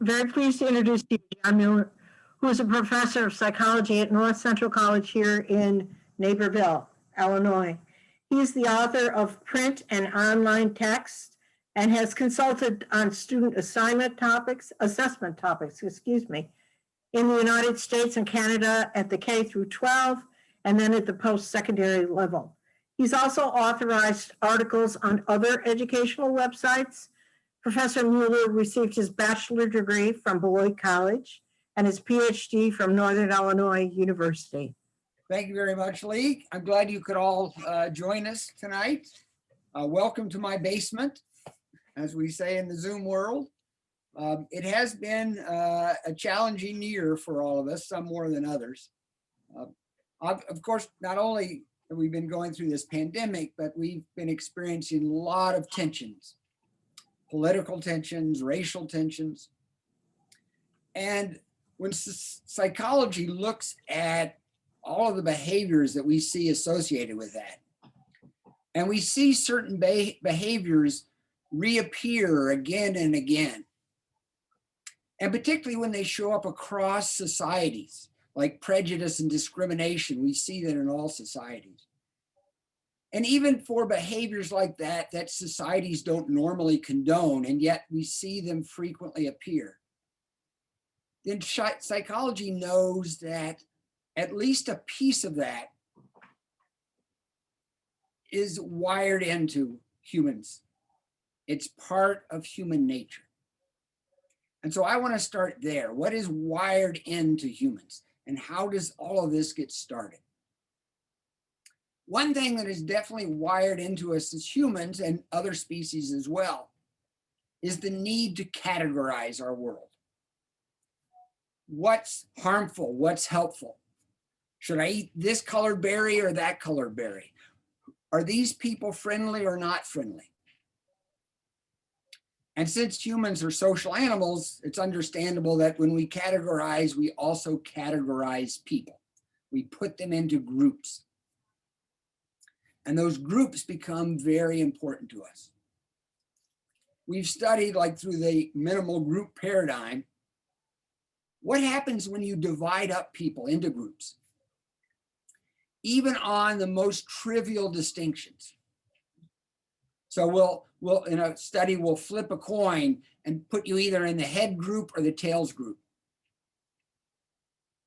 very pleased to introduce to you John Mueller, who is a professor of psychology at North Central College here in Naperville, Illinois. He is the author of print and online text and has consulted on student assessment topics, in the United States and Canada at the K through 12 and then at the post-secondary level. He's also authorized articles on other educational websites. Professor Mueller received his bachelor degree from Beloit College and his PhD from Northern Illinois University. Thank you very much, Lee. I'm glad you could all join us tonight. Welcome to my basement, as we say in the Zoom world. It has been a challenging year for all of us, some more than others. Of course, not only have we been going through this pandemic, but we've been experiencing a lot of tensions, political tensions, racial tensions. And when psychology looks at all of the behaviors that we see associated with that, and we see certain behaviors reappear again and again, and particularly when they show up across societies, like prejudice and discrimination, we see that in all societies. And even for behaviors like that, that societies don't normally condone, and yet we see them frequently appear, then psychology knows that at least a piece of that is wired into humans. It's part of human nature. And so I want to start there. What is wired into humans, and how does all of this get started? One thing that is definitely wired into us as humans, and other species as well, is the need to categorize our world. What's harmful? What's helpful? Should I eat this colored berry or that colored berry? Are these people friendly or not friendly? And since humans are social animals, it's understandable that when we categorize, we also categorize people. We put them into groups. And those groups become very important to us. We've studied, like through the minimal group paradigm, what happens when you divide up people into groups, even on the most trivial distinctions. So we'll in a study, we'll flip a coin and put you either in the head group or the tails group.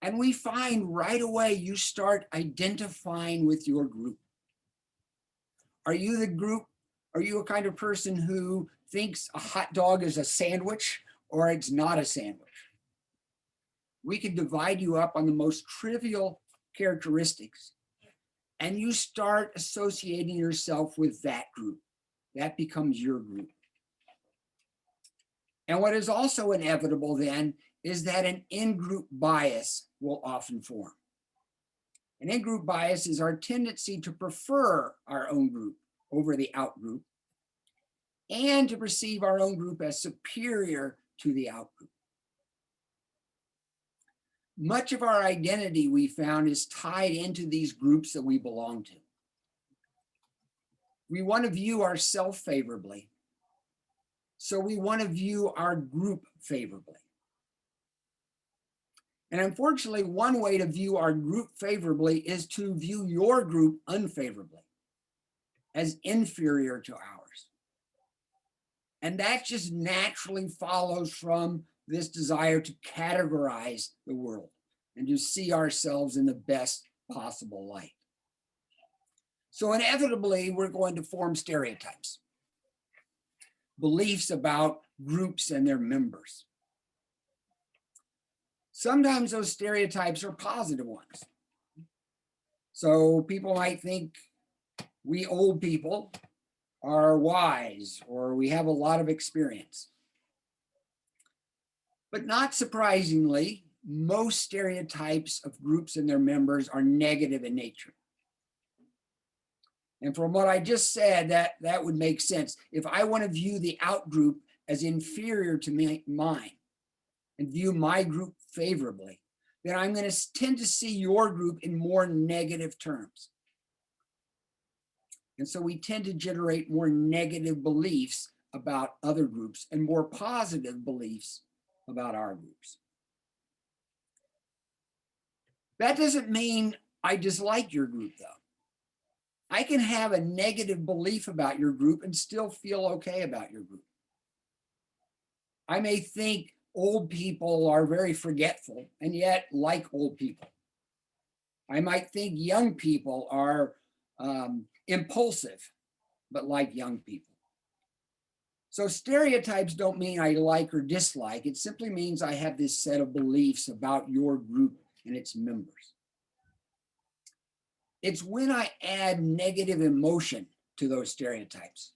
And we find right away you start identifying with your group. Are you the group? Are you a kind of person who thinks a hot dog is a sandwich or it's not a sandwich? We can divide you up on the most trivial characteristics, and you start associating yourself with that group. That becomes your group. And what is also inevitable then is that an in-group bias will often form. An in-group bias is our tendency to prefer our own group over the out-group, and to perceive our own group as superior to the out-group. Much of our identity, we found, is tied into these groups that we belong to. We want to view ourselves favorably, so we want to view our group favorably. And unfortunately, one way to view our group favorably is to view your group unfavorably, as inferior to ours. And that just naturally follows from this desire to categorize the world and to see ourselves in the best possible light. So inevitably, we're going to form stereotypes, beliefs about groups and their members. Sometimes those stereotypes are positive ones. So people might think we old people are wise, or we have a lot of experience. But not surprisingly, most stereotypes of groups and their members are negative in nature. And from what I just said, that would make sense. If I want to view the out group as inferior to mine and view my group favorably, then I'm going to tend to see your group in more negative terms. And so we tend to generate more negative beliefs about other groups and more positive beliefs about our groups. That doesn't mean I dislike your group, though. I can have a negative belief about your group and still feel okay about your group. I may think old people are very forgetful and yet like old people. I might think young people are impulsive, but like young people. So stereotypes don't mean I like or dislike. It simply means I have this set of beliefs about your group and its members. It's when I add negative emotion to those stereotypes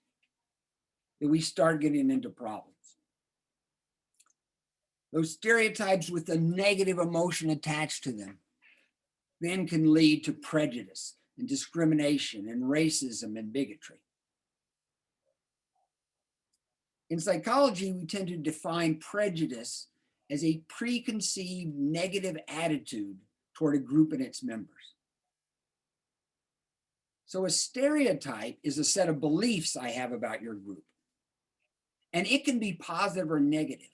that we start getting into problems. Those stereotypes with the negative emotion attached to them then can lead to prejudice and discrimination and racism and bigotry. In psychology, we tend to define prejudice as a preconceived negative attitude toward a group and its members. So a stereotype is a set of beliefs I have about your group. And it can be positive or negative.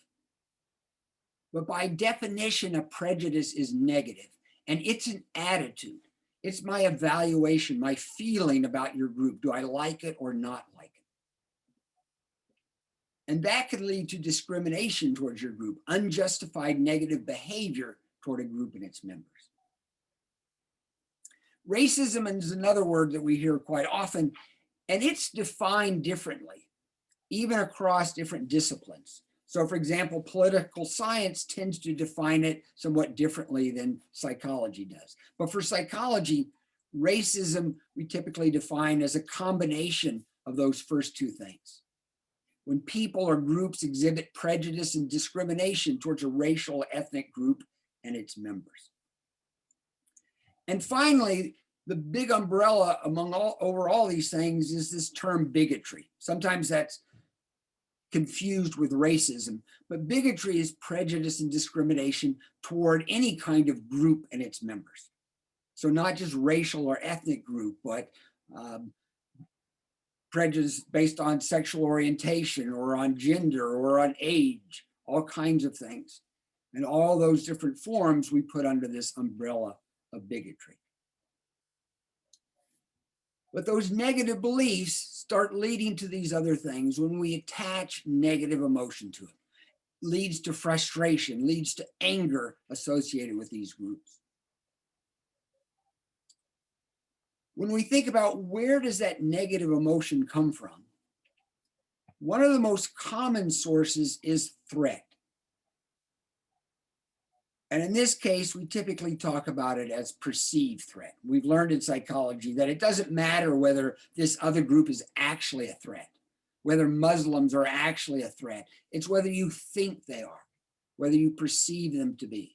But by definition, a prejudice is negative, and it's an attitude. It's my evaluation, my feeling about your group. Do I like it or not like it? And that could lead to discrimination towards your group, unjustified negative behavior toward a group and its members. Racism is another word that we hear quite often, and it's defined differently, even across different disciplines. So for example, political science tends to define it somewhat differently than psychology does. But for psychology, racism we typically define as a combination of those first two things. When people or groups exhibit prejudice and discrimination towards a racial or ethnic group and its members. And finally, the big umbrella over all these things is this term bigotry. Sometimes that's confused with racism, but bigotry is prejudice and discrimination toward any kind of group and its members. So not just racial or ethnic group, but prejudice based on sexual orientation or on gender or on age, all kinds of things. And all those different forms we put under this umbrella of bigotry. But those negative beliefs start leading to these other things when we attach negative emotion to it. Leads to frustration, leads to anger associated with these groups. When we think about where does that negative emotion come from, one of the most common sources is threat. And in this case, we typically talk about it as perceived threat. We've learned in psychology that it doesn't matter whether this other group is actually a threat, whether Muslims are actually a threat. It's whether you think they are, whether you perceive them to be.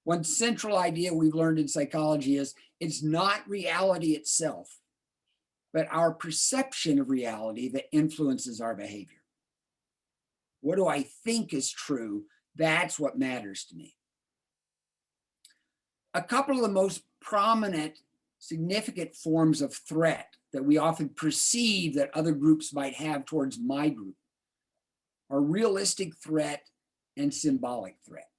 One central idea we've learned in psychology is it's not reality itself, but our perception of reality that influences our behavior. What do I think is true? That's what matters to me. A couple of the most prominent, significant forms of threat that we often perceive that other groups might have towards my group are realistic threat and symbolic threat.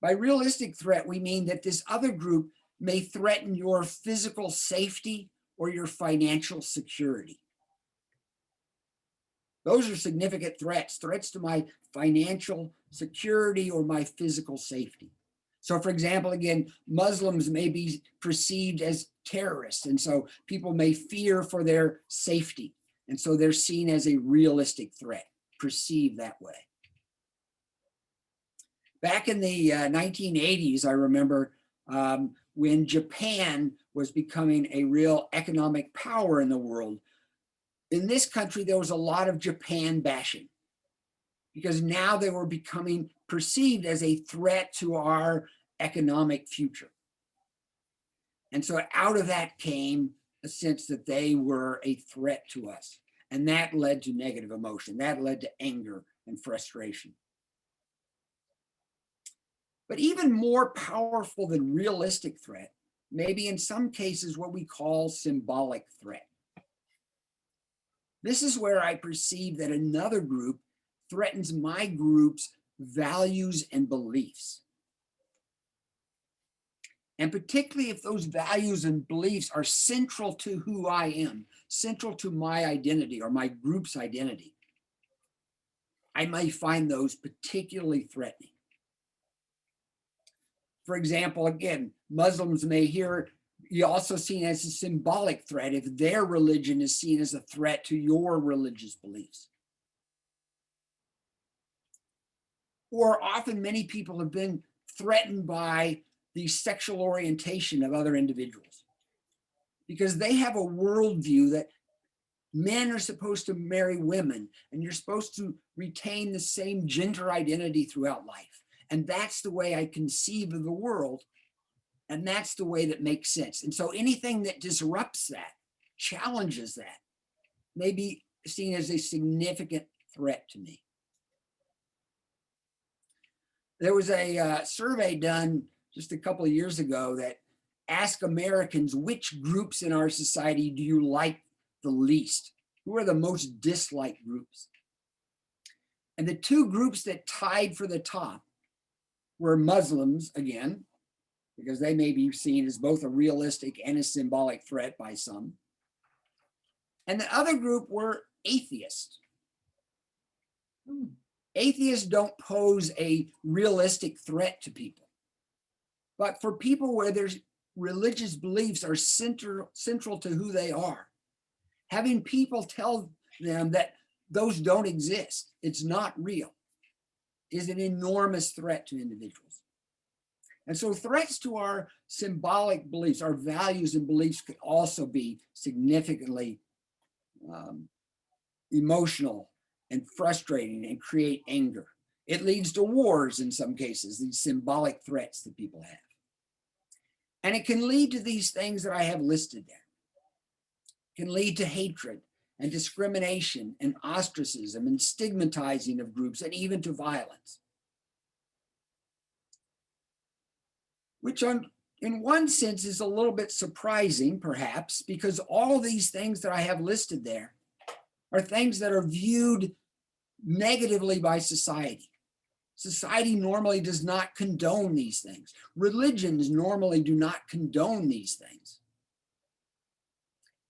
By realistic threat, we mean that this other group may threaten your physical safety or your financial security. Those are significant threats, threats to my financial security or my physical safety. So for example, again, Muslims may be perceived as terrorists, and so people may fear for their safety. And so they're seen as a realistic threat, perceived that way. Back in the 1980s, I remember when Japan was becoming a real economic power in the world. In this country, there was a lot of Japan bashing because now they were becoming perceived as a threat to our economic future. And so out of that came a sense that they were a threat to us. And that led to negative emotion. That led to anger and frustration. But even more powerful than realistic threat may be in some cases what we call symbolic threat. This is where I perceive that another group threatens my group's values and beliefs. And particularly if those values and beliefs are central to who I am, central to my identity or my group's identity, I may find those particularly threatening. For example, again, Muslims may hear you also seen as a symbolic threat if their religion is seen as a threat to your religious beliefs. Or often many people have been threatened by the sexual orientation of other individuals because they have a worldview that men are supposed to marry women and you're supposed to retain the same gender identity throughout life. And that's the way I conceive of the world. And that's the way that makes sense. And so anything that disrupts that, challenges that, may be seen as a significant threat to me. There was a survey done just a couple of years ago that asked Americans, which groups in our society do you like the least? Who are the most disliked groups? And the two groups that tied for the top were Muslims, again, because they may be seen as both a realistic and a symbolic threat by some. And the other group were atheists. Atheists don't pose a realistic threat to people. But for people where their religious beliefs are central to who they are, having people tell them that those don't exist, it's not real, is an enormous threat to individuals. And so threats to our symbolic beliefs, our values and beliefs could also be significantly emotional and frustrating and create anger. It leads to wars in some cases, these symbolic threats that people have. And it can lead to these things that I have listed there. It can lead to hatred and discrimination and ostracism and stigmatizing of groups and even to violence. Which in one sense is a little bit surprising, perhaps, because all these things that I have listed there are things that are viewed negatively by society. Society normally does not condone these things. Religions normally do not condone these things.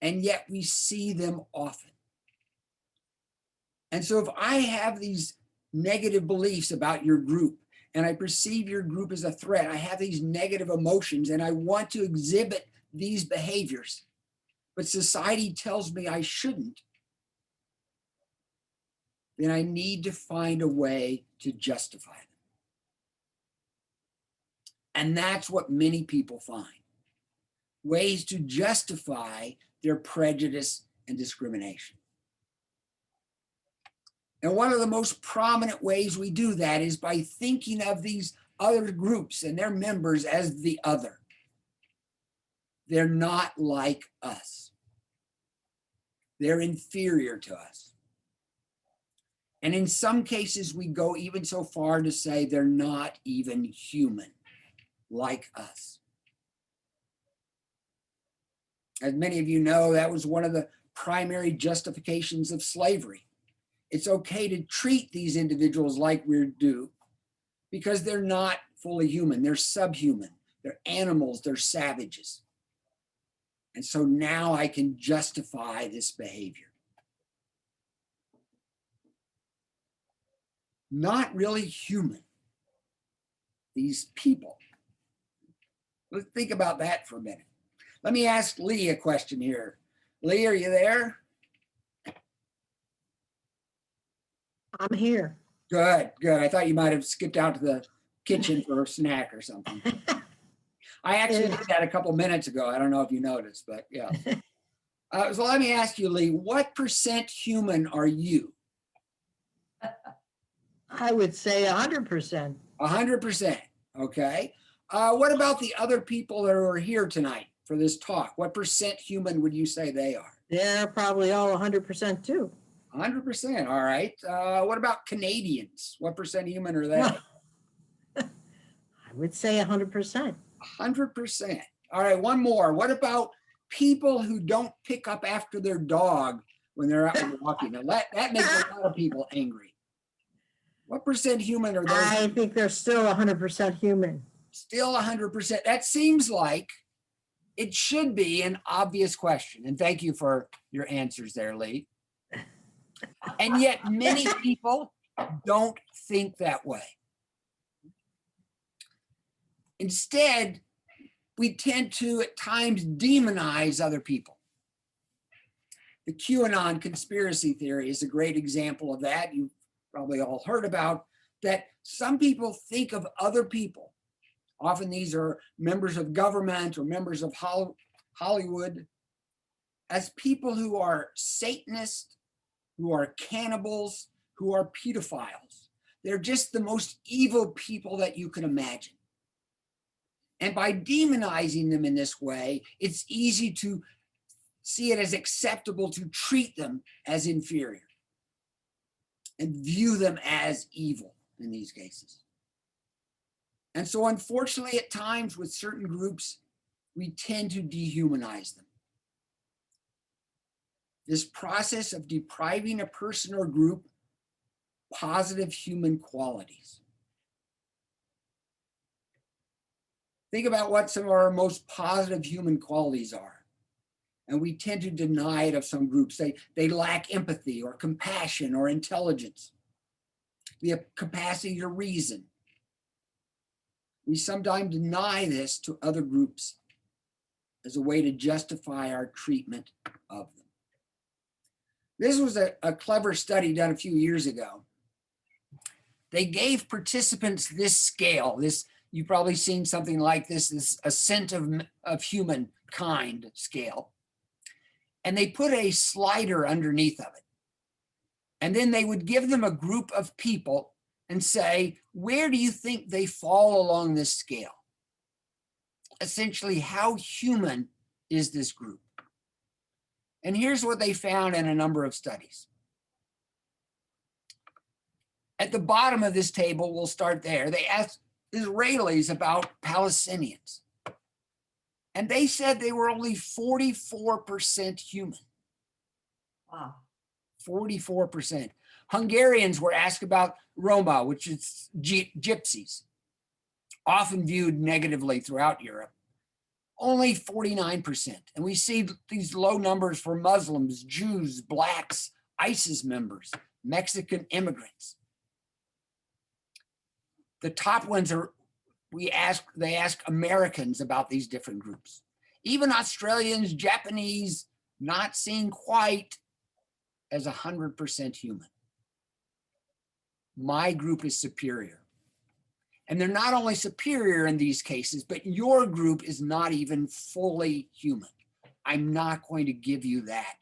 And yet we see them often. And so if I have these negative beliefs about your group, and I perceive your group as a threat, I have these negative emotions and I want to exhibit these behaviors, but society tells me I shouldn't, then I need to find a way to justify them. And that's what many people find, ways to justify their prejudice and discrimination. And one of the most prominent ways we do that is by thinking of these other groups and their members as the other. They're not like us. They're inferior to us. And in some cases, we go even so far to say they're not even human like us. As many of you know, that was one of the primary justifications of slavery. It's okay to treat these individuals like we do because they're not fully human. They're subhuman. They're animals. They're savages. And so now I can justify this behavior. Not really human. These people. Let's think about that for a minute. Let me ask Lee a question here. Lee, are you there? I'm here. Good, good. I thought you might have skipped out to the kitchen for a snack or something. I actually did that a couple minutes ago. I don't know if you noticed, but yeah. So let me ask you, Lee, what % human are you? I would say 100%. 100%, okay. What about the other people that are here tonight for this talk? What % human would you say they are? They're probably all 100% too. 100%, all right. What about Canadians? What % human are they? I would say 100%. 100%. All right, one more. What about people who don't pick up after their dog when they're out walking. Now that makes a lot of people angry. What percent human are those? I think they're still 100% human. Still 100%. That seems like it should be an obvious question. And thank you for your answers there, Lee. And yet many people don't think that way. Instead, we tend to at times demonize other people. The QAnon conspiracy theory is a great example of that. You've probably all heard about that. Some people think of other people. Often these are members of government or members of Hollywood as people who are Satanists, who are cannibals, who are pedophiles. They're just the most evil people that you can imagine. And by demonizing them in this way, it's easy to see it as acceptable to treat them as inferior and view them as evil in these cases. And so unfortunately, at times with certain groups, we tend to dehumanize them. This process of depriving a person or group positive human qualities. Think about what some of our most positive human qualities are. And we tend to deny it of some groups. They lack empathy or compassion or intelligence, the capacity to reason. We sometimes deny this to other groups as a way to justify our treatment of them. This was a clever study done a few years ago. They gave participants this scale. You've probably seen something like this ascent of humankind scale. And they put a slider underneath of it. And then they would give them a group of people and say, where do you think they fall along this scale? Essentially, how human is this group? And here's what they found in a number of studies. At the bottom of this table, we'll start there. They asked Israelis about Palestinians. And they said they were only 44% human. Wow. 44%. Hungarians were asked about Roma, which is gypsies, often viewed negatively throughout Europe. Only 49%. And we see these low numbers for Muslims, Jews, Blacks, ISIS members, Mexican immigrants. The top ones are, they ask Americans about these different groups. Even Australians, Japanese, not seen quite as 100% human. My group is superior. And they're not only superior in these cases, but your group is not even fully human. I'm not going to give you that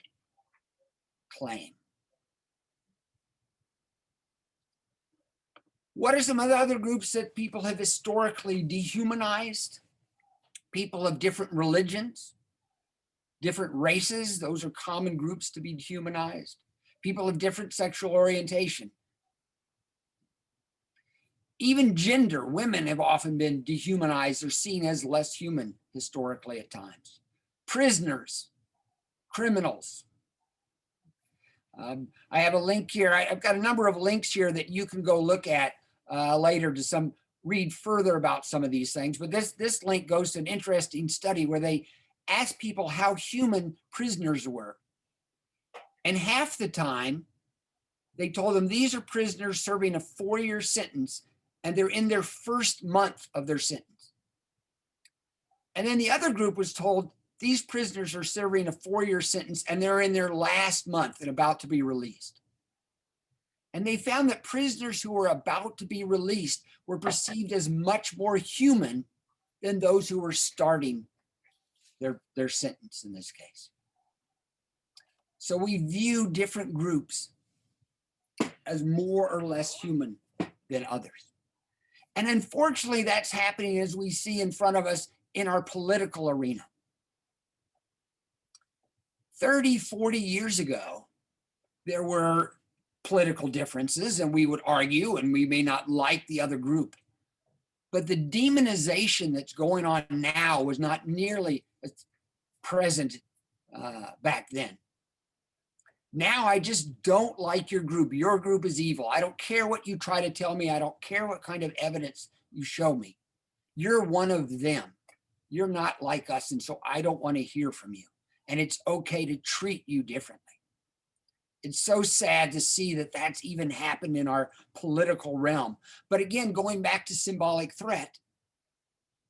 claim. What are some of the other groups that people have historically dehumanized? People of different religions, different races, those are common groups to be dehumanized. People of different sexual orientation. Even gender, women have often been dehumanized or seen as less human historically at times. Prisoners, criminals. I have a link here. I've got a number of links here that you can go look at later to read further about some of these things. But this link goes to an interesting study where they asked people how human prisoners were. And half the time, they told them these are prisoners serving a 4-year sentence, and they're in their first month of their sentence. And then the other group was told these prisoners are serving a 4-year sentence and they're in their last month and about to be released. And they found that prisoners who were about to be released were perceived as much more human than those who were starting their sentence in this case. So we view different groups as more or less human than others. And unfortunately, that's happening as we see in front of us in our political arena. 30, 40 years ago, there were political differences, and we would argue, and we may not like the other group. But the demonization that's going on now was not nearly as present back then. Now I just don't like your group. Your group is evil. I don't care what you try to tell me. I don't care what kind of evidence you show me. You're one of them. You're not like us. And so I don't want to hear from you. And it's okay to treat you differently. It's so sad to see that that's even happened in our political realm. But again, going back to symbolic threat,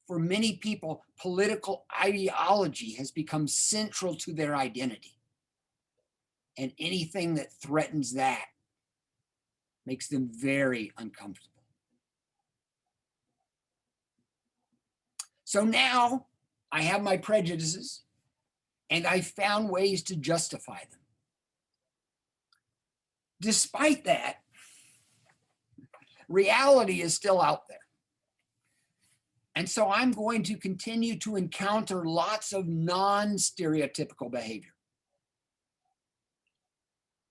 for many people, political ideology has become central to their identity. And anything that threatens that makes them very uncomfortable. So now I have my prejudices and I found ways to justify them. Despite that, reality is still out there. And so I'm going to continue to encounter lots of non-stereotypical behavior.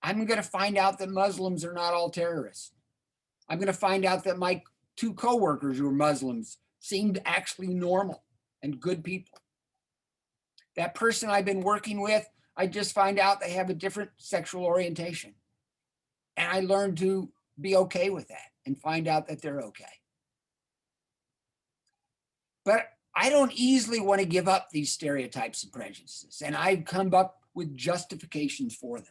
I'm going to find out that Muslims are not all terrorists. I'm going to find out that my 2 coworkers who are Muslims seemed actually normal and good people. That person I've been working with, I just find out they have a different sexual orientation. And I learned to be okay with that and find out that they're okay. But I don't easily want to give up these stereotypes and prejudices, and I've come up with justifications for them.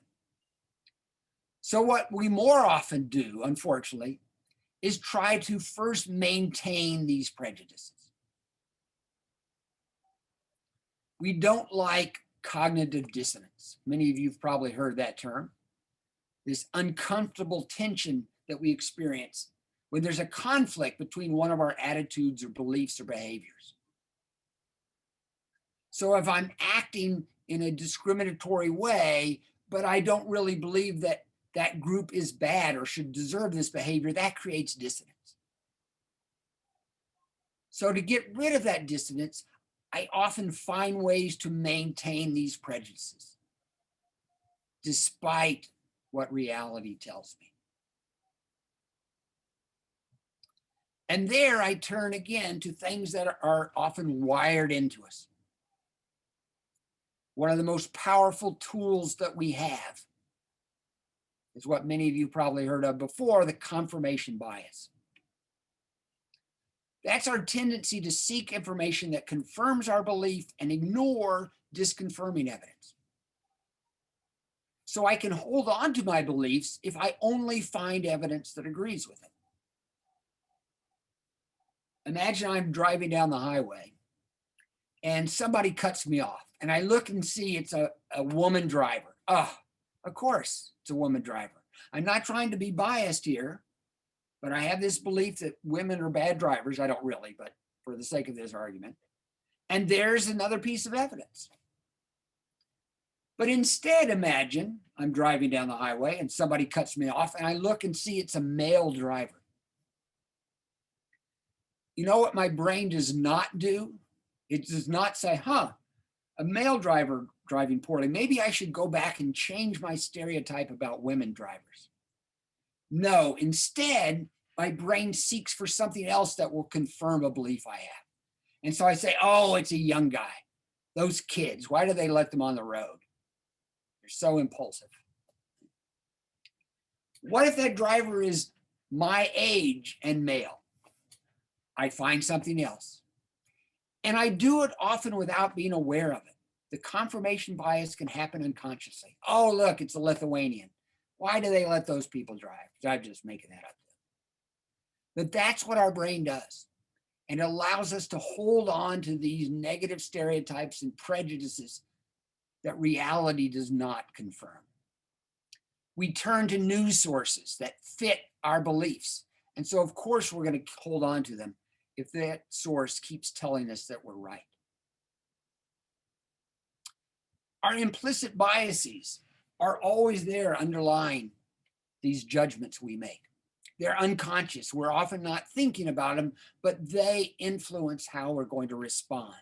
So what we more often do, unfortunately, is try to first maintain these prejudices. We don't like cognitive dissonance. Many of you have probably heard that term. This uncomfortable tension that we experience when there's a conflict between one of our attitudes or beliefs or behaviors. So if I'm acting in a discriminatory way, but I don't really believe that that group is bad or should deserve this behavior, that creates dissonance. So to get rid of that dissonance, I often find ways to maintain these prejudices, despite what reality tells me. And there I turn again to things that are often wired into us. One of the most powerful tools that we have is what many of you probably heard of before, the confirmation bias. That's our tendency to seek information that confirms our belief and ignore disconfirming evidence. So I can hold on to my beliefs if I only find evidence that agrees with it. Imagine I'm driving down the highway and somebody cuts me off and I look and see it's a woman driver. Oh, of course it's a woman driver. I'm not trying to be biased here, but I have this belief that women are bad drivers. I don't really, but for the sake of this argument. And there's another piece of evidence. But instead, imagine I'm driving down the highway and somebody cuts me off and I look and see it's a male driver. You know what my brain does not do? It does not say, a male driver driving poorly. Maybe I should go back and change my stereotype about women drivers. No, instead, my brain seeks for something else that will confirm a belief I have. And so I say, oh, it's a young guy. Those kids, why do they let them on the road? They're so impulsive. What if that driver is my age and male? I find something else. And I do it often without being aware of it. The confirmation bias can happen unconsciously. Oh, look, it's a Lithuanian. Why do they let those people drive? I'm just making that up. But that's what our brain does. And it allows us to hold on to these negative stereotypes and prejudices that reality does not confirm. We turn to news sources that fit our beliefs. And so, of course, we're going to hold on to them if that source keeps telling us that we're right. Our implicit biases are always there underlying these judgments we make. They're unconscious. We're often not thinking about them, but they influence how we're going to respond.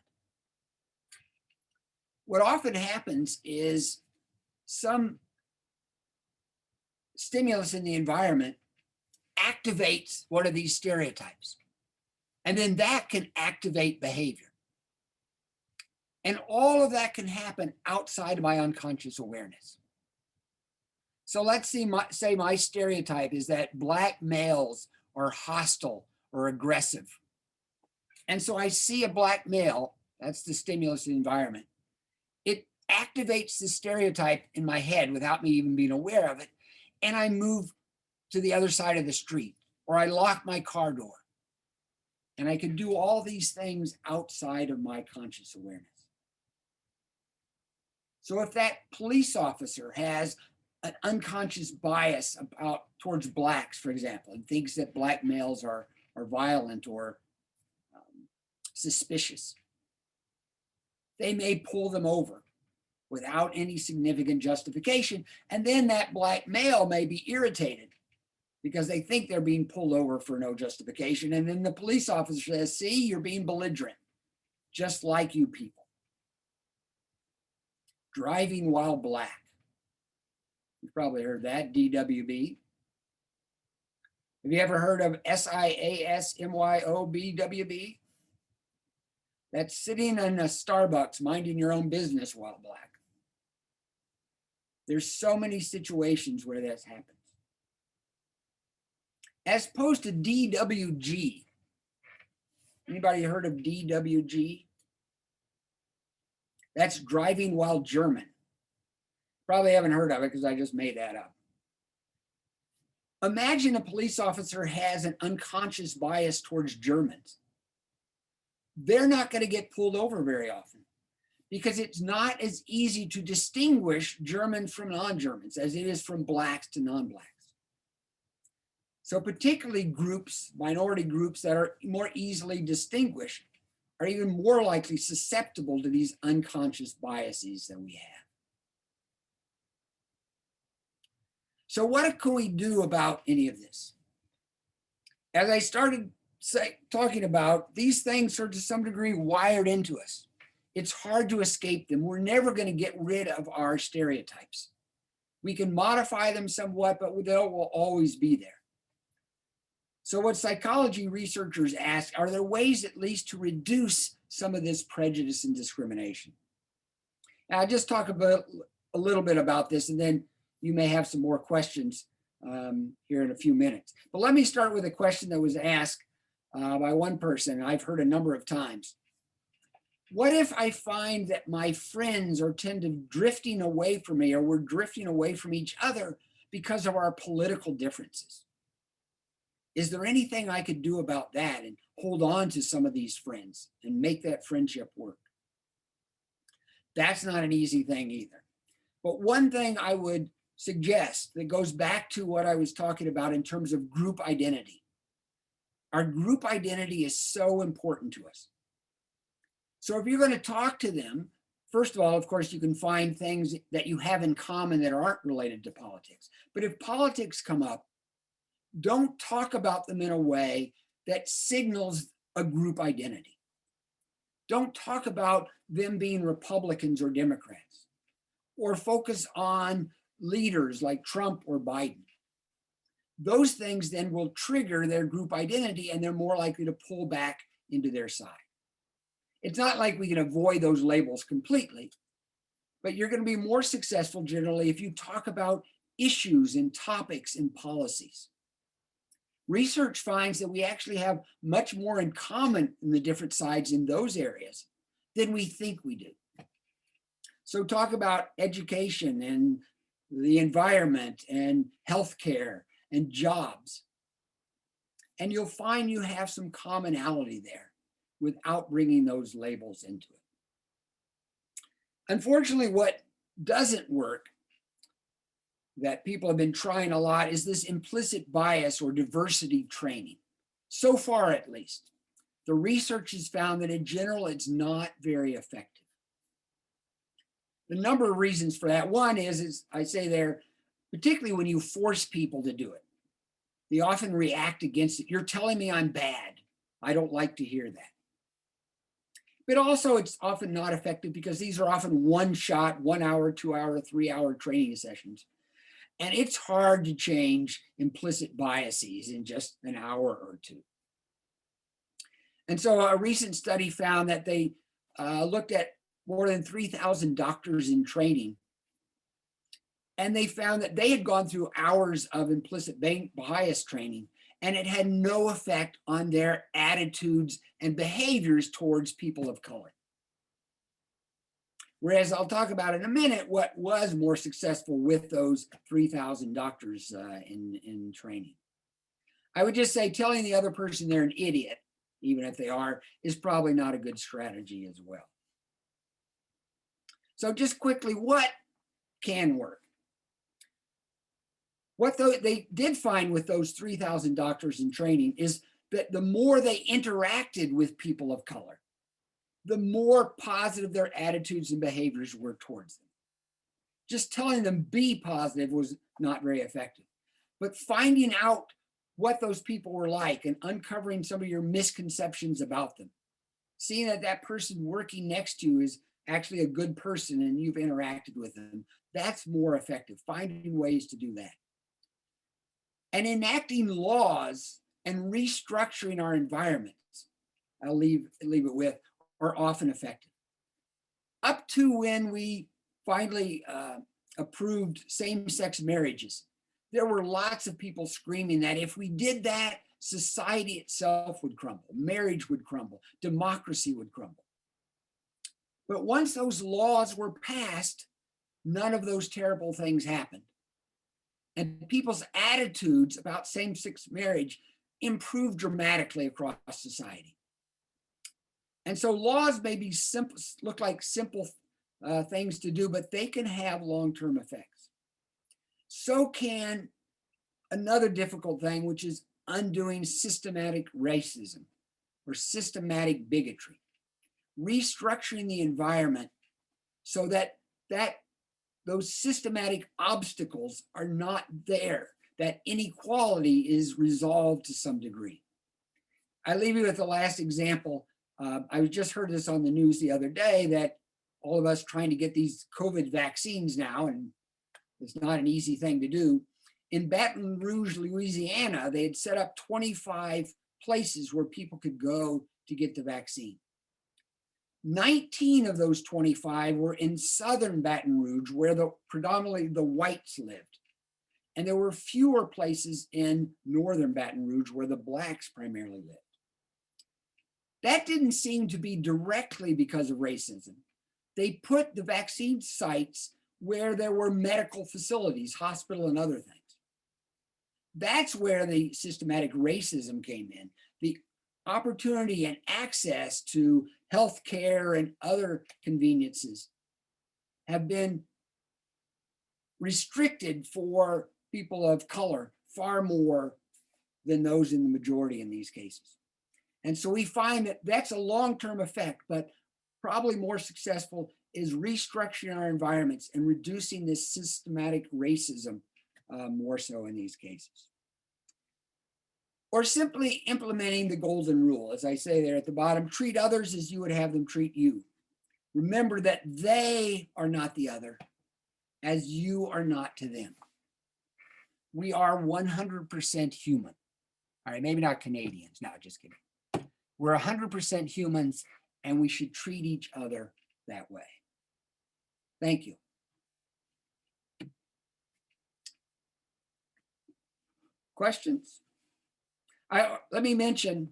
What often happens is some stimulus in the environment activates one of these stereotypes. And then that can activate behavior. And all of that can happen outside of my unconscious awareness. So let's say my stereotype is that Black males are hostile or aggressive. And so I see a Black male, that's the stimulus environment. It activates the stereotype in my head without me even being aware of it. And I move to the other side of the street, or I lock my car door. And I can do all these things outside of my conscious awareness. So if that police officer has an unconscious bias towards Blacks, for example, and thinks that Black males are violent or suspicious, they may pull them over without any significant justification. And then that Black male may be irritated because they think they're being pulled over for no justification. And then the police officer says, see, you're being belligerent, just like you people. Driving while Black. You've probably heard that, DWB. Have you ever heard of SIASMYOBWB? That's sitting in a Starbucks minding your own business while Black. There's so many situations where that's happened. As opposed to DWG. Anybody heard of DWG? That's driving while German. Probably haven't heard of it because I just made that up. Imagine a police officer has an unconscious bias towards Germans. They're not going to get pulled over very often because it's not as easy to distinguish Germans from non-Germans as it is from Blacks to non-Blacks. So particularly groups, minority groups that are more easily distinguished are even more likely susceptible to these unconscious biases that we have. So what can we do about any of this? As I started talking about, these things are to some degree wired into us. It's hard to escape them. We're never going to get rid of our stereotypes. We can modify them somewhat, but they will always be there. So what psychology researchers ask, are there ways at least to reduce some of this prejudice and discrimination? Now, I'll just talk about a little bit about this, and then you may have some more questions here in a few minutes. But let me start with a question that was asked by one person, and I've heard a number of times. What if I find that my friends are drifting away from me, or we're drifting away from each other because of our political differences? Is there anything I could do about that and hold on to some of these friends and make that friendship work? That's not an easy thing either. But one thing I would suggest that goes back to what I was talking about in terms of group identity. Our group identity is so important to us. So if you're going to talk to them, first of all, of course, you can find things that you have in common that aren't related to politics. But if politics come up, don't talk about them in a way that signals a group identity. Don't talk about them being Republicans or Democrats, or focus on leaders like Trump or Biden. Those things then will trigger their group identity, and they're more likely to pull back into their side. It's not like we can avoid those labels completely, but you're going to be more successful generally if you talk about issues and topics and policies. Research finds that we actually have much more in common in the different sides in those areas than we think we do. So talk about education and the environment and healthcare and jobs. And you'll find you have some commonality there without bringing those labels into it. Unfortunately, what doesn't work, that people have been trying a lot, is this implicit bias or diversity training. So far, at least, the research has found that in general, it's not very effective. The number of reasons for that. One is I say there, particularly when you force people to do it, they often react against it. You're telling me I'm bad. I don't like to hear that. But also it's often not effective because these are often one-shot, 1 hour, 2 hour, 3 hour training sessions. And it's hard to change implicit biases in just an hour or two. And so a recent study found that they looked at more than 3,000 doctors in training. And they found that they had gone through hours of implicit bias training, and it had no effect on their attitudes and behaviors towards people of color. Whereas I'll talk about in a minute what was more successful with those 3,000 doctors in training. I would just say telling the other person they're an idiot, even if they are, is probably not a good strategy as well. So just quickly, what can work? What they did find with those 3,000 doctors in training is that the more they interacted with people of color, the more positive their attitudes and behaviors were towards them. Just telling them be positive was not very effective. But finding out what those people were like and uncovering some of your misconceptions about them, seeing that that person working next to you is actually a good person and you've interacted with them, that's more effective, finding ways to do that. And enacting laws and restructuring our environments, I'll leave it with, are often effective. Up to when we finally approved same-sex marriages, there were lots of people screaming that if we did that, society itself would crumble, marriage would crumble, democracy would crumble. But once those laws were passed, none of those terrible things happened. And people's attitudes about same-sex marriage improved dramatically across society. And so laws may be simple, look like simple things to do, but they can have long-term effects. So can another difficult thing, which is undoing systematic racism or systematic bigotry, restructuring the environment so that those systematic obstacles are not there, that inequality is resolved to some degree. I leave you with the last example. I just heard this on the news the other day that all of us trying to get these COVID vaccines now, and it's not an easy thing to do. In Baton Rouge, Louisiana, they had set up 25 places where people could go to get the vaccine. 19 of those 25 were in southern Baton Rouge, where predominantly the whites lived. And there were fewer places in northern Baton Rouge where the blacks primarily lived. That didn't seem to be directly because of racism. They put the vaccine sites where there were medical facilities, hospital and other things. That's where the systematic racism came in. The opportunity and access to health care and other conveniences have been restricted for people of color far more than those in the majority in these cases. And so we find that that's a long-term effect, but probably more successful is restructuring our environments and reducing this systematic racism more so in these cases. Or simply implementing the golden rule, as I say there at the bottom, treat others as you would have them treat you. Remember that they are not the other, as you are not to them. We are 100% human. All right, maybe not Canadians, no, just kidding. We're 100% humans, and we should treat each other that way. Thank you. Questions? Let me mention,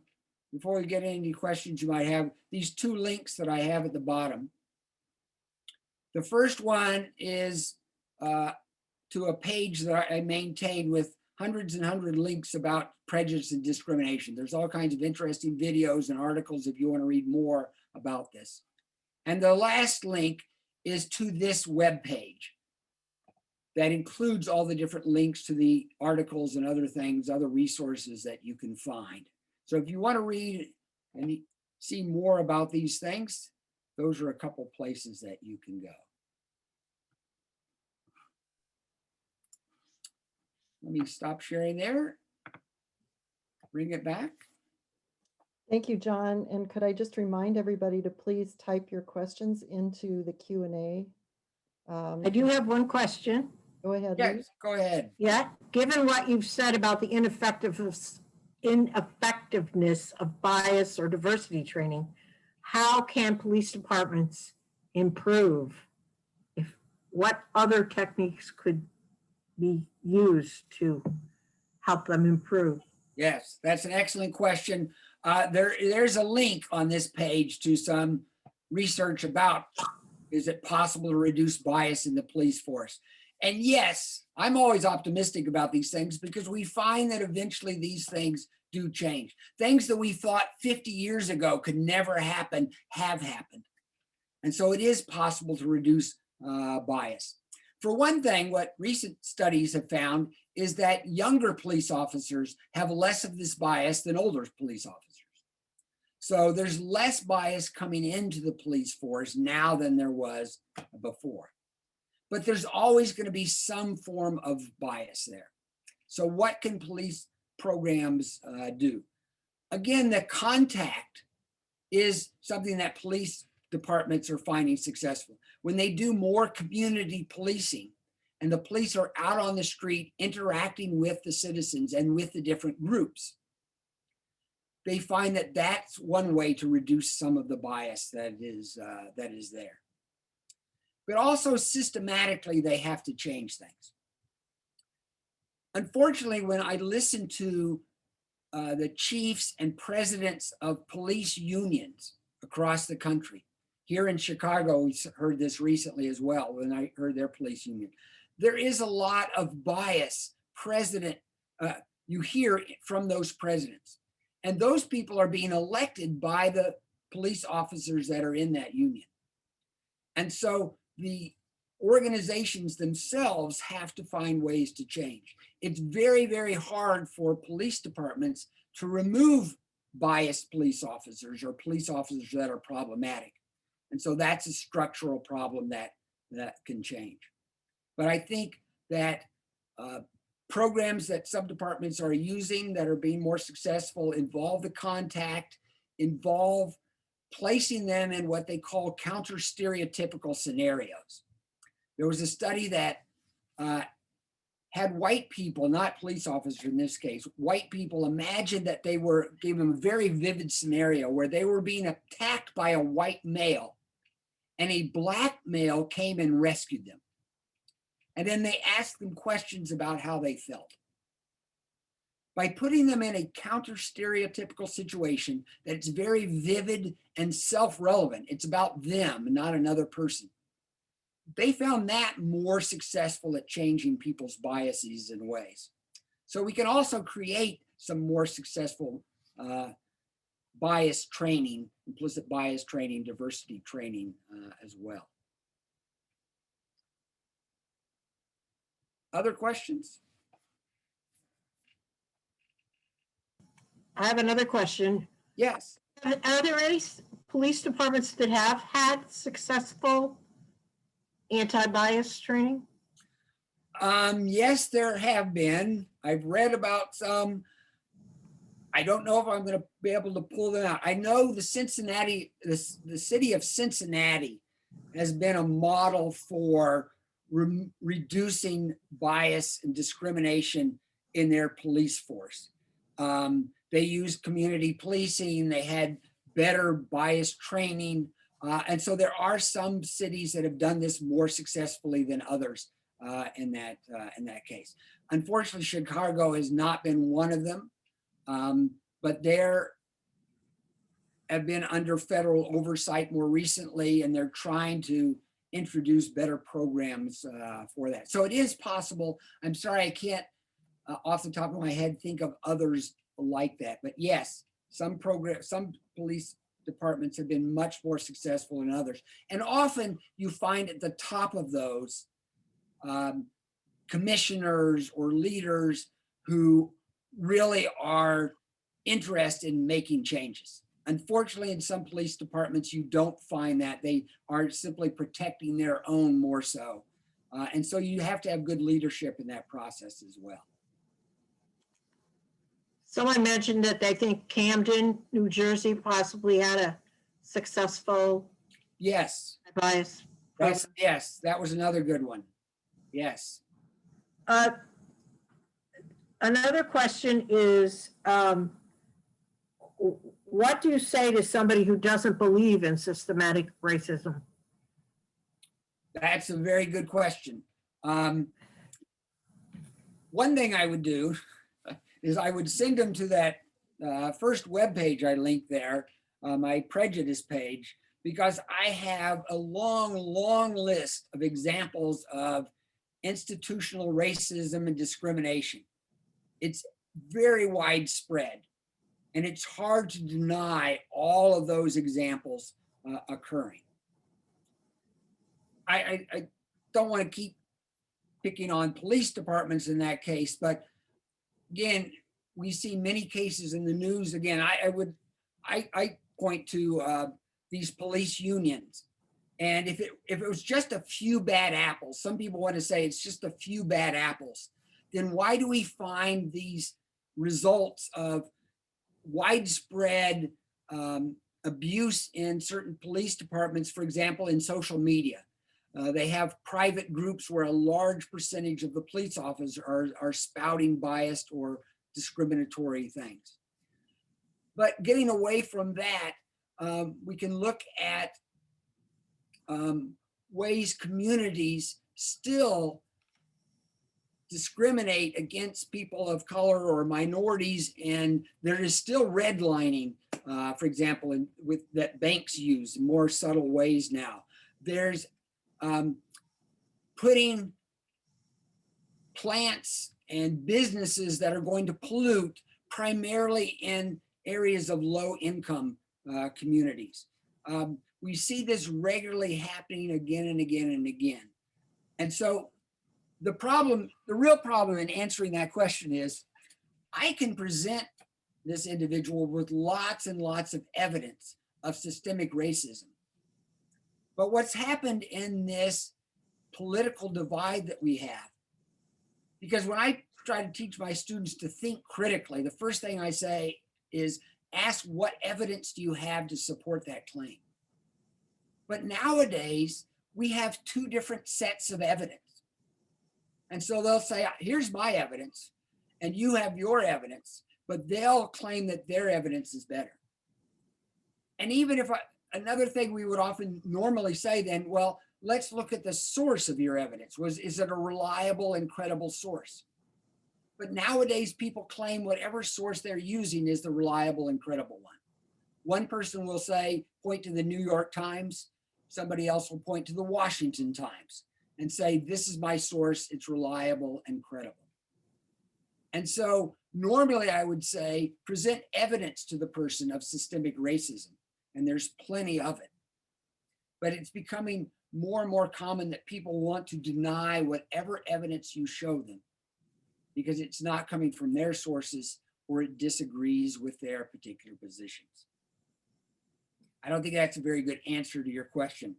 before we get into any questions you might have, these two links that I have at the bottom. The first one is to a page that I maintain with hundreds and hundreds of links about prejudice and discrimination. There's all kinds of interesting videos and articles if you want to read more about this. And the last link is to this web page that includes all the different links to the articles and other things, other resources that you can find. So if you want to read and see more about these things, those are a couple places that you can go. Let me stop sharing there. Bring it back. Thank you, John. And could I just remind everybody to please type your questions into the Q&A? I do have one question. Go ahead, Yes, Luz. go ahead. Yeah, given what you've said about the ineffectiveness of bias or diversity training, how can police departments improve? What other techniques could be used to help them improve? Yes, that's an excellent question. There's a link on this page to some research about, is it possible to reduce bias in the police force? And yes, I'm always optimistic about these things because we find that eventually these things do change. Things that we thought 50 years ago could never happen have happened. And so it is possible to reduce bias. For one thing, what recent studies have found is that younger police officers have less of this bias than older police officers. So there's less bias coming into the police force now than there was before. But there's always going to be some form of bias there. So what can police programs do? Again, the contact is something that police departments are finding successful. When they do more community policing and the police are out on the street interacting with the citizens and with the different groups, they find that that's one way to reduce some of the bias that is there. But also systematically, they have to change things. Unfortunately, when I listen to the chiefs and presidents of police unions across the country, here in Chicago, we heard this recently as well when I heard their police union. There is a lot of bias you hear from those presidents. And those people are being elected by the police officers that are in that union. And so the organizations themselves have to find ways to change. It's very, very hard for police departments to remove biased police officers or police officers that are problematic. And so that's a structural problem that can change. But I think that programs that subdepartments are using that are being more successful involve the contact, involve placing them in what they call counter stereotypical scenarios. There was a study that had white people, not police officers in this case, white people imagine that gave them a very vivid scenario where they were being attacked by a white male and a black male came and rescued them. And then they asked them questions about how they felt. By putting them in a counter stereotypical situation that's very vivid and self-relevant, it's about them, not another person. They found that more successful at changing people's biases and ways. So we can also create some more successful bias training, implicit bias training, diversity training as well. Other questions? I have another question. Yes. Are there any police departments that have had successful anti-bias training? Yes, there have been. I've read about some. I don't know if I'm going to be able to pull them out. I know the city of Cincinnati has been a model for reducing bias and discrimination in their police force. They used community policing. They had better bias training. And so there are some cities that have done this more successfully than others in that case. Unfortunately, Chicago has not been one of them, but there have been under federal oversight more recently, and they're trying to introduce better programs for that. So it is possible. I'm sorry, I can't off the top of my head think of others like that, but yes, some police departments have been much more successful than others. And often you find at the top of those commissioners or leaders who really are interested in making changes. Unfortunately, in some police departments, you don't find that. They are simply protecting their own more so. And so you have to have good leadership in that process as well. Someone mentioned that they think Camden, New Jersey possibly had a successful Yes. bias. Yes, that was another good one. Yes. Another question is, what do you say to somebody who doesn't believe in systematic racism? That's a very good question. One thing I would do is I would send them to that first web page I linked there, my Prejudice page, because I have a long, long list of examples of institutional racism and discrimination. It's very widespread, and it's hard to deny all of those examples occurring. I don't want to keep picking on police departments in that case, but again, we see many cases in the news. Again, I point to these police unions. And if it was just a few bad apples, some people want to say it's just a few bad apples, then why do we find these results of widespread abuse in certain police departments, for example, in social media? They have private groups where a large percentage of the police officers are spouting biased or discriminatory things. But getting away from that, we can look at ways communities still discriminate against people of color or minorities, and there is still redlining, for example, that banks use in more subtle ways now. There's putting plants and businesses that are going to pollute primarily in areas of low income communities. We see this regularly happening again and again and again. And so the real problem in answering that question is, I can present this individual with lots and lots of evidence of systemic racism. But what's happened in this political divide that we have, because when I try to teach my students to think critically, the first thing I say is ask, what evidence do you have to support that claim? But nowadays, we have two different sets of evidence. And so they'll say, here's my evidence, and you have your evidence, but they'll claim that their evidence is better. And even if another thing we would often normally say then, well, let's look at the source of your evidence. Is it a reliable and credible source? But nowadays, people claim whatever source they're using is the reliable and credible one. One person will say, point to the New York Times. Somebody else will point to the Washington Times and say, this is my source, it's reliable and credible. And so normally I would say, present evidence to the person of systemic racism, and there's plenty of it. But it's becoming more and more common that people want to deny whatever evidence you show them because it's not coming from their sources or it disagrees with their particular positions. I don't think that's a very good answer to your question.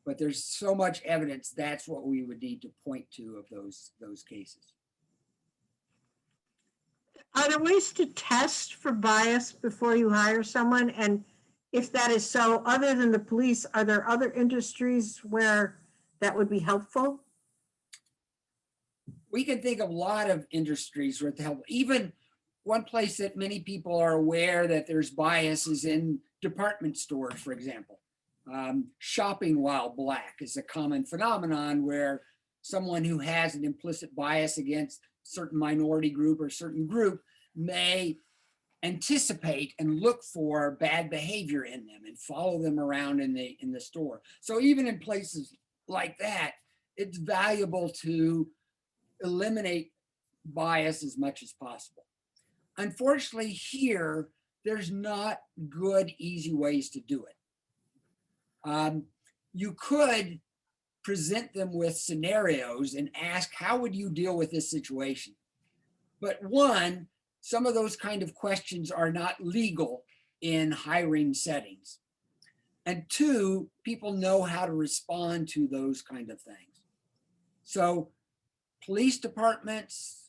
But there's so much evidence, that's what we would need to point to of those cases. Are there ways to test for bias before you hire someone? And if that is so, other than the police, are there other industries where that would be helpful? We can think of a lot of industries where it help. Even one place that many people are aware that there's bias is in department stores, for example. Shopping while black is a common phenomenon where someone who has an implicit bias against certain minority group or certain group may anticipate and look for bad behavior in them and follow them around in the store. So even in places like that, it's valuable to eliminate bias as much as possible. Unfortunately, here, there's not good, easy ways to do it. You could present them with scenarios and ask, how would you deal with this situation? But one, some of those kind of questions are not legal in hiring settings. And two, people know how to respond to those kind of things. So police departments,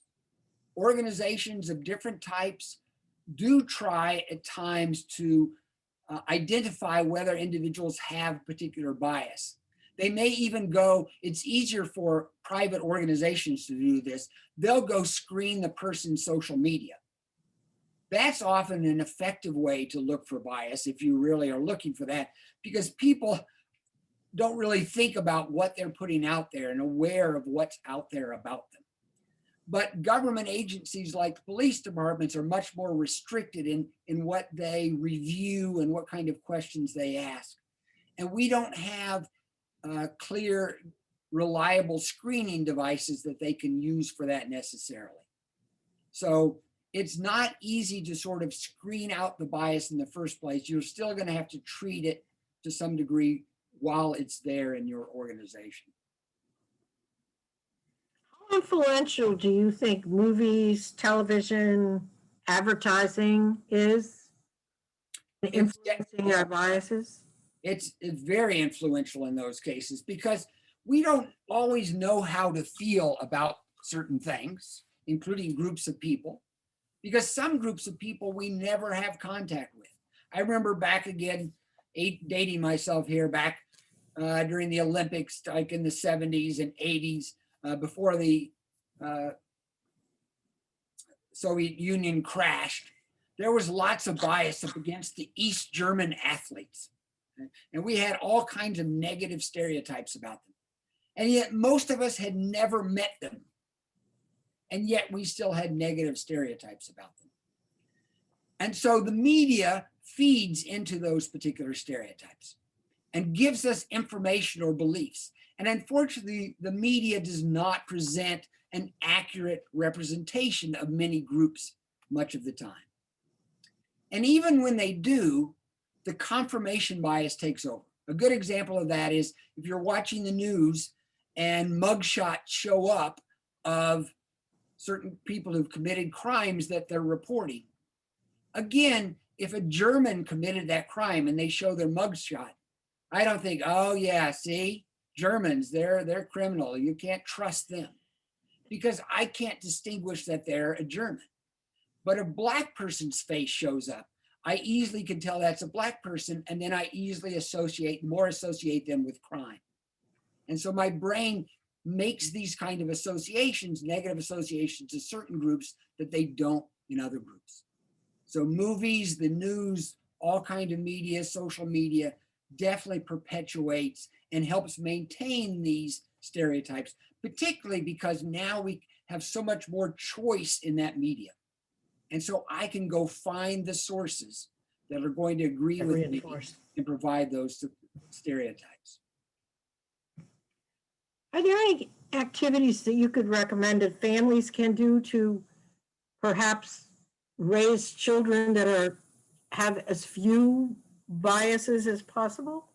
organizations of different types do try at times to identify whether individuals have particular bias. They may even go, it's easier for private organizations to do this. They'll go screen the person's social media. That's often an effective way to look for bias if you really are looking for that, because people don't really think about what they're putting out there and aware of what's out there about them. But government agencies like police departments are much more restricted in what they review and what kind of questions they ask. And we don't have clear, reliable screening devices that they can use for that necessarily. So it's not easy to sort of screen out the bias in the first place. You're still going to have to treat it to some degree while it's there in your organization. How influential do you think movies, television, advertising is in influencing our biases? It's very influential in those cases because we don't always know how to feel about certain things, including groups of people, because some groups of people we never have contact with. I remember back again, dating myself here, back during the Olympics, like in the 70s and 80s, before the Soviet Union crashed, there was lots of bias up against the East German athletes. And we had all kinds of negative stereotypes about them. And yet most of us had never met them. And yet we still had negative stereotypes about them. And so the media feeds into those particular stereotypes and gives us information or beliefs. And unfortunately, the media does not present an accurate representation of many groups much of the time. And even when they do, the confirmation bias takes over. A good example of that is if you're watching the news and mugshots show up of certain people who've committed crimes that they're reporting. Again, if a German committed that crime and they show their mugshot, I don't think, oh yeah, see, Germans, they're criminal. You can't trust them because I can't distinguish that they're a German. But a Black person's face shows up, I easily can tell that's a Black person, and then I easily associate them with crime. And so my brain makes these kind of associations, negative associations to certain groups that they don't in other groups. So movies, the news, all kinds of media, social media definitely perpetuates and helps maintain these stereotypes, particularly because now we have so much more choice in that media. And so I can go find the sources that are going to agree with me and provide those stereotypes. Are there any activities that you could recommend that families can do to perhaps raise children that have as few biases as possible?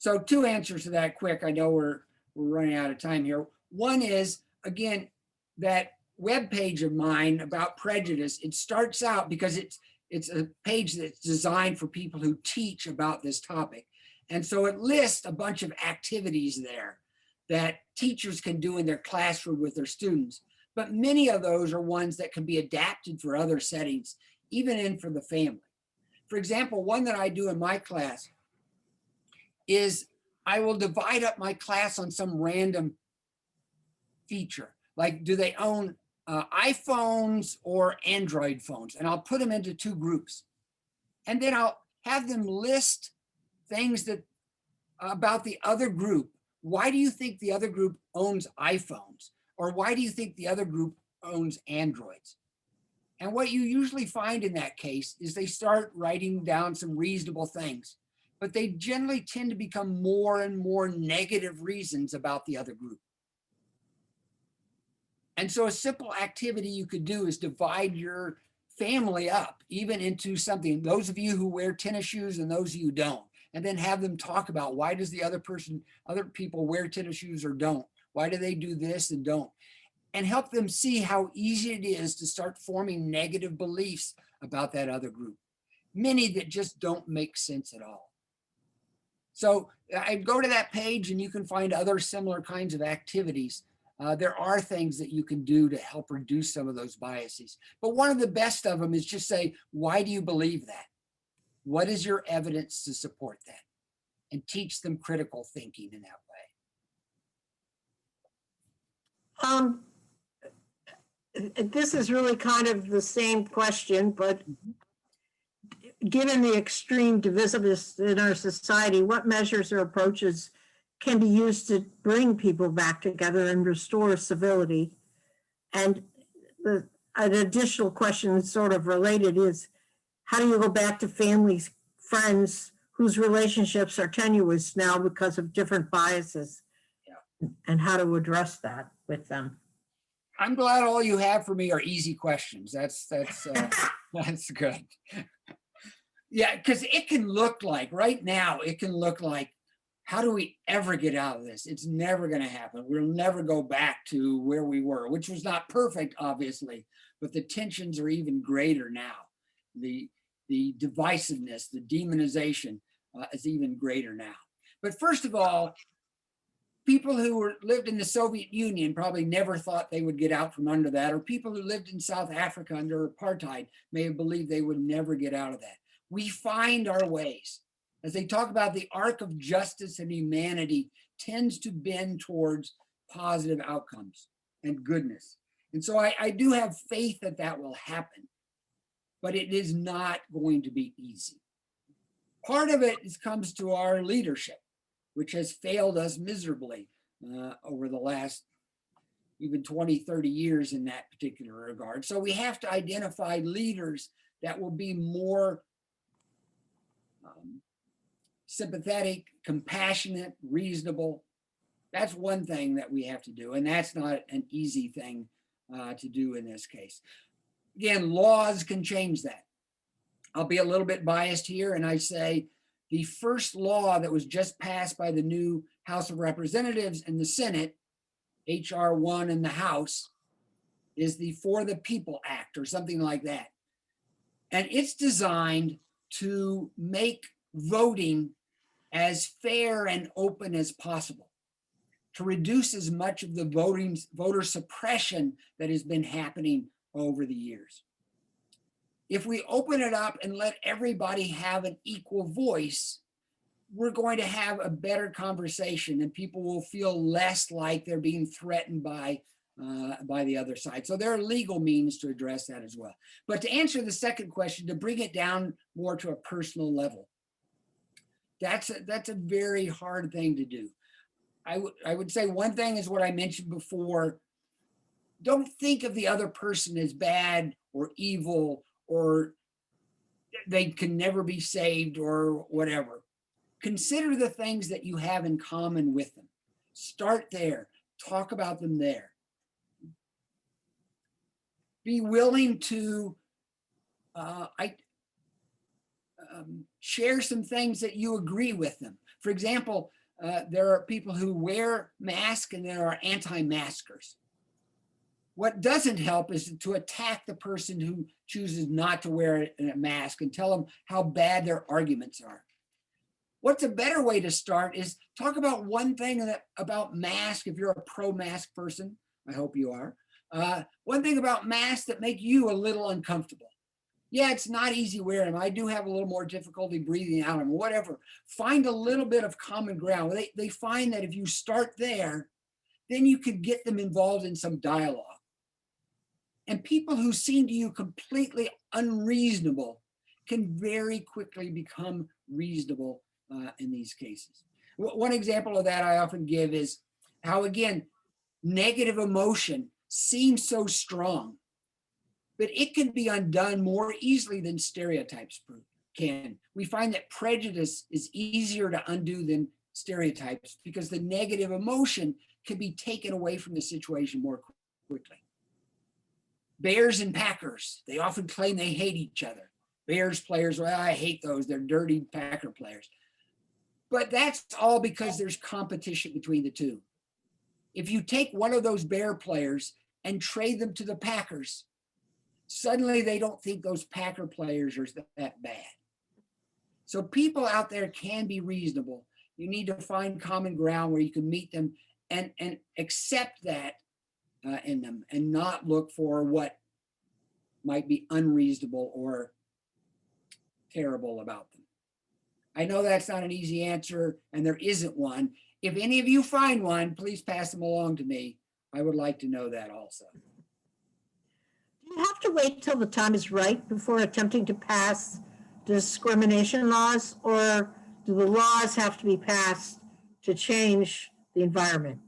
So two answers to that quick. I know we're running out of time here. One is, again, that web page of mine about prejudice. It starts out because it's a page that's designed for people who teach about this topic. And so it lists a bunch of activities there that teachers can do in their classroom with their students. But many of those are ones that can be adapted for other settings, even in for the family. For example, one that I do in my class is I will divide up my class on some random feature. Like, do they own iPhones or Android phones? And I'll put them into two groups. And then I'll have them list things that about the other group. Why do you think the other group owns iPhones? Or why do you think the other group owns Androids? And what you usually find in that case is they start writing down some reasonable things, but they generally tend to become more and more negative reasons about the other group. And so a simple activity you could do is divide your family up, even into something, those of you who wear tennis shoes and those of you who don't, and then have them talk about why does the other people wear tennis shoes or don't? Why do they do this and don't? And help them see how easy it is to start forming negative beliefs about that other group. Many that just don't make sense at all. So I go to that page and you can find other similar kinds of activities. There are things that you can do to help reduce some of those biases. But one of the best of them is just say, why do you believe that? What is your evidence to support that? And teach them critical thinking in that way. This is really kind of the same question, but given the extreme divisiveness in our society, what measures or approaches can be used to bring people back together and restore civility. And an additional question that's sort of related is, how do you go back to families, friends whose relationships are tenuous now because of different biases? Yeah. And how to address that with them? I'm glad all you have for me are easy questions. That's good. Yeah, because it can look like right now, it can look like, how do we ever get out of this? It's never going to happen. We'll never go back to where we were, which was not perfect, obviously, but the tensions are even greater now. The divisiveness, the demonization is even greater now. But first of all, people who lived in the Soviet Union probably never thought they would get out from under that, or people who lived in South Africa under apartheid may have believed they would never get out of that. We find our ways. As they talk about, the arc of justice and humanity tends to bend towards positive outcomes and goodness. And so I do have faith that that will happen, but it is not going to be easy. Part of it comes to our leadership, which has failed us miserably over the last even 20, 30 years in that particular regard. So we have to identify leaders that will be more sympathetic, compassionate, reasonable. That's one thing that we have to do, and that's not an easy thing to do in this case. Again, laws can change that. I'll be a little bit biased here, and I say the first law that was just passed by the new House of Representatives and the Senate, HR 1 in the House, is the For the People Act or something like that. And it's designed to make voting as fair and open as possible, to reduce as much of the voter suppression that has been happening over the years. If we open it up and let everybody have an equal voice, we're going to have a better conversation and people will feel less like they're being threatened by the other side. So there are legal means to address that as well. But to answer the second question, to bring it down more to a personal level, that's a very hard thing to do. I would say one thing is what I mentioned before. Don't think of the other person as bad or evil or they can never be saved or whatever. Consider the things that you have in common with them. Start there. Talk about them there. Be willing to share some things that you agree with them. For example, there are people who wear masks and there are anti-maskers. What doesn't help is to attack the person who chooses not to wear a mask and tell them how bad their arguments are. What's a better way to start is talk about one thing about masks, if you're a pro-mask person, I hope you are. One thing about masks that make you a little uncomfortable. Yeah, it's not easy wearing them. I do have a little more difficulty breathing out them, whatever. Find a little bit of common ground. They find that if you start there, then you can get them involved in some dialogue. And people who seem to you completely unreasonable can very quickly become reasonable in these cases. One example of that I often give is how, again, negative emotion seems so strong, but it can be undone more easily than stereotypes can. We find that prejudice is easier to undo than stereotypes because the negative emotion can be taken away from the situation more quickly. Bears and Packers, they often claim they hate each other. Bears players, well, I hate those, they're dirty Packer players. But that's all because there's competition between the two. If you take one of those Bear players and trade them to the Packers, suddenly they don't think those Packer players are that bad. So people out there can be reasonable. You need to find common ground where you can meet them and accept that in them and not look for what might be unreasonable or terrible about them. I know that's not an easy answer and there isn't one. If any of you find one, please pass them along to me. I would like to know that also. Do you have to wait till the time is right before attempting to pass discrimination laws, or do the laws have to be passed to change the environment?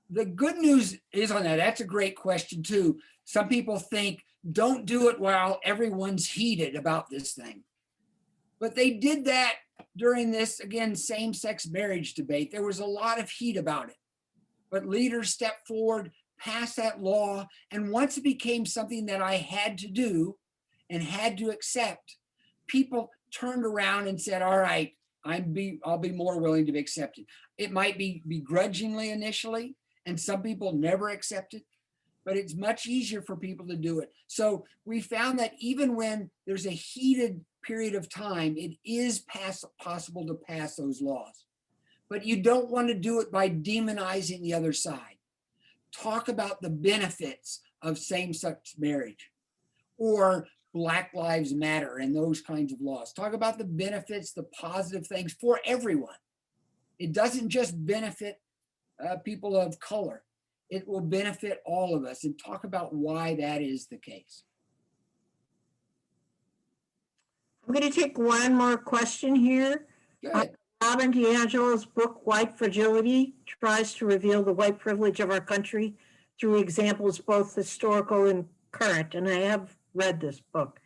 The good news is on that, that's a great question too. Some people think, don't do it while everyone's heated about this thing. But they did that during this, again, same-sex marriage debate. There was a lot of heat about it. But leaders stepped forward, passed that law, and once it became something that I had to do and had to accept, people turned around and said, all right, I'll be more willing to be accepted. It might be begrudgingly initially, and some people never accept it, but it's much easier for people to do it. So we found that even when there's a heated period of time, it is possible to pass those laws. But you don't want to do it by demonizing the other side. Talk about the benefits of same-sex marriage or Black Lives Matter and those kinds of laws. Talk about the benefits, the positive things for everyone. It doesn't just benefit people of color. It will benefit all of us, and talk about why that is the case. I'm going to take one more question here. Good. Robin DiAngelo's book, White Fragility, tries to reveal the white privilege of our country through examples both historical and current, and I have read this book.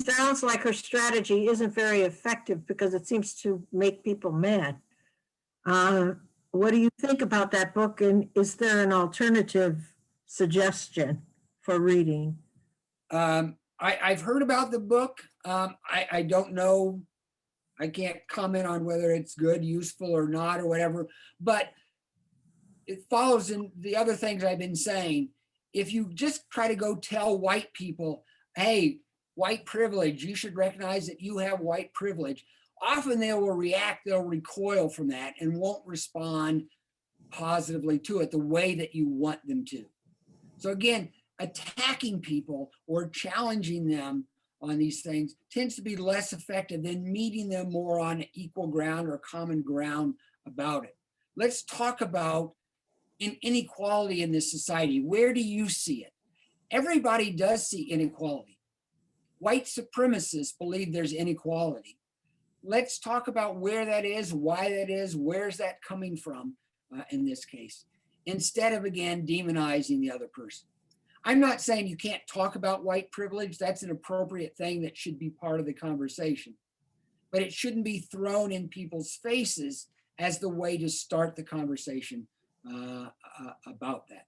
Sounds like her strategy isn't very effective because it seems to make people mad. What do you think about that book, and is there an alternative suggestion for reading? I've heard about the book. I don't know. I can't comment on whether it's good, useful, or not, or whatever, but it follows in the other things I've been saying. If you just try to go tell white people, hey, white privilege, you should recognize that you have white privilege, often they will react, they'll recoil from that and won't respond positively to it the way that you want them to. So again, attacking people or challenging them on these things tends to be less effective than meeting them more on equal ground or common ground about it. Let's talk about inequality in this society. Where do you see it? Everybody does see inequality. White supremacists believe there's inequality. Let's talk about where that is, why that is, where's that coming from in this case, instead of, again, demonizing the other person. I'm not saying you can't talk about white privilege. That's an appropriate thing that should be part of the conversation. But it shouldn't be thrown in people's faces as the way to start the conversation about that.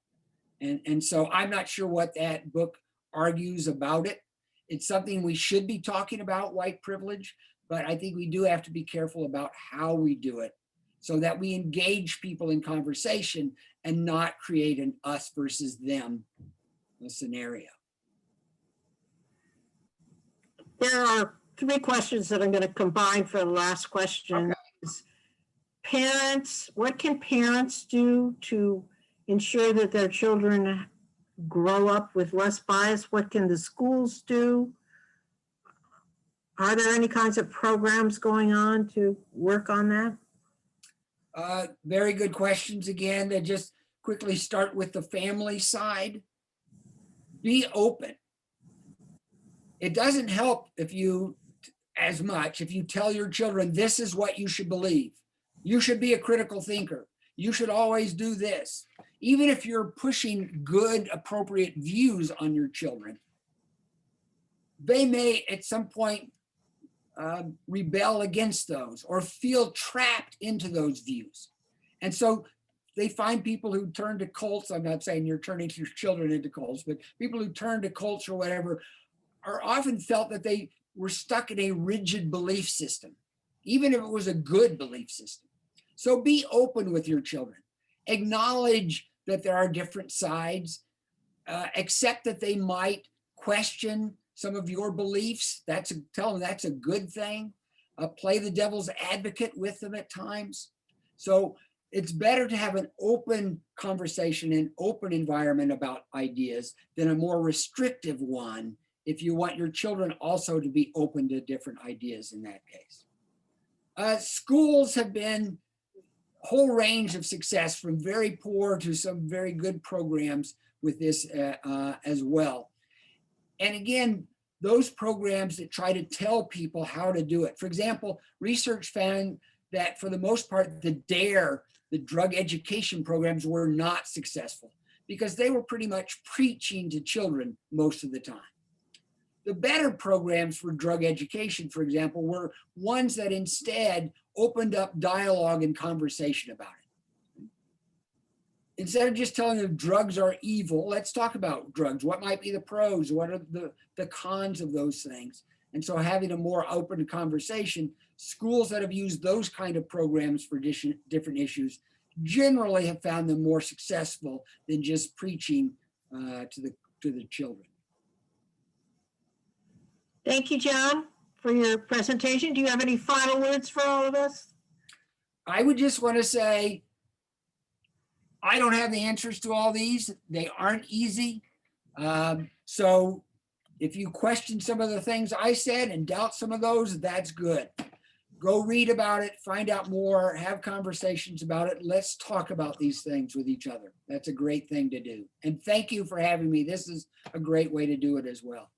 And so I'm not sure what that book argues about it. It's something we should be talking about, white privilege, but I think we do have to be careful about how we do it so that we engage people in conversation and not create an us versus them scenario. There are three questions that I'm going to combine for the last question. Okay. Parents, what can parents do to ensure that their children grow up with less bias? What can the schools do? Are there any kinds of programs going on to work on that? Very good questions again. To just quickly start with the family side. Be open. It doesn't help if you tell your children, this is what you should believe. You should be a critical thinker. You should always do this. Even if you're pushing good, appropriate views on your children, they may at some point rebel against those or feel trapped into those views. And so they find people who turn to cults. I'm not saying you're turning your children into cults, but people who turn to cults or whatever are often felt that they were stuck in a rigid belief system, even if it was a good belief system. So be open with your children. Acknowledge that there are different sides. Accept that they might question some of your beliefs. Tell them that's a good thing. Play the devil's advocate with them at times. So it's better to have an open conversation and open environment about ideas than a more restrictive one if you want your children also to be open to different ideas in that case. Schools have been a whole range of success, from very poor to some very good programs with this as well. And again, those programs that try to tell people how to do it. For example, research found that for the most part, the drug education programs were not successful because they were pretty much preaching to children most of the time. The better programs for drug education, for example, were ones that instead opened up dialogue and conversation about it. Instead of just telling them drugs are evil, let's talk about drugs. What might be the pros? What are the cons of those things? And so having a more open conversation, schools that have used those kind of programs for different issues generally have found them more successful than just preaching to the children. Thank you, John, for your presentation. Do you have any final words for all of us? I would just want to say, I don't have the answers to all these. They aren't easy. So if you question some of the things I said and doubt some of those, that's good. Go read about it, find out more, have conversations about it. Let's talk about these things with each other. That's a great thing to do. And thank you for having me. This is a great way to do it as well.